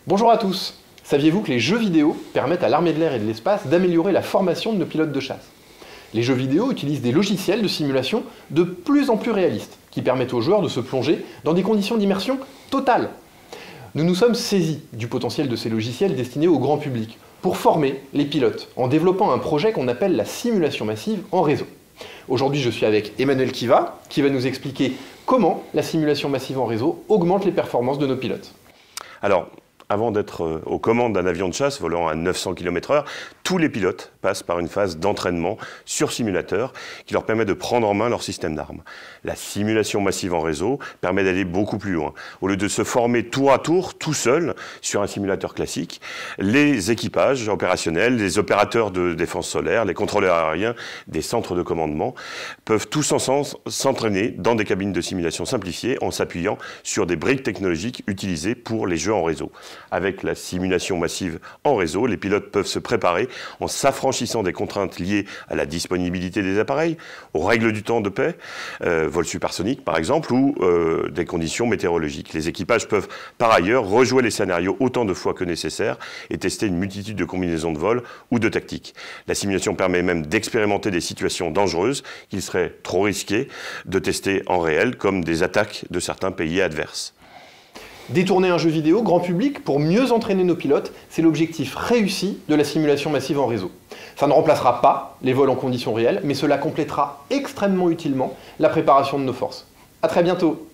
Bonjour à tous. Saviez-vous que les jeux vidéo permettent à l'armée de l'air et de l'espace d'améliorer la formation de nos pilotes de chasse? Les jeux vidéo utilisent des logiciels de simulation de plus en plus réalistes, qui permettent aux joueurs de se plonger dans des conditions d'immersion totale. Nous nous sommes saisis du potentiel de ces logiciels destinés au grand public, pour former les pilotes, en développant un projet qu'on appelle la simulation massive en réseau. Aujourd'hui, je suis avec Emmanuel Kiva, qui va nous expliquer comment la simulation massive en réseau augmente les performances de nos pilotes. Alors, avant d'être aux commandes d'un avion de chasse volant à 900 km/h, tous les pilotes passent par une phase d'entraînement sur simulateur qui leur permet de prendre en main leur système d'armes. La simulation massive en réseau permet d'aller beaucoup plus loin. Au lieu de se former tour à tour, tout seul, sur un simulateur classique, les équipages opérationnels, les opérateurs de défense solaire, les contrôleurs aériens des centres de commandement peuvent tous ensemble s'entraîner dans des cabines de simulation simplifiées en s'appuyant sur des briques technologiques utilisées pour les jeux en réseau. Avec la simulation massive en réseau, les pilotes peuvent se préparer en s'affranchissant des contraintes liées à la disponibilité des appareils, aux règles du temps de paix, vol supersonique par exemple, ou des conditions météorologiques. Les équipages peuvent par ailleurs rejouer les scénarios autant de fois que nécessaire et tester une multitude de combinaisons de vol ou de tactiques. La simulation permet même d'expérimenter des situations dangereuses qu'il serait trop risqué de tester en réel, comme des attaques de certains pays adverses. Détourner un jeu vidéo grand public pour mieux entraîner nos pilotes, c'est l'objectif réussi de la simulation massive en réseau. Ça ne remplacera pas les vols en conditions réelles, mais cela complétera extrêmement utilement la préparation de nos forces. À très bientôt!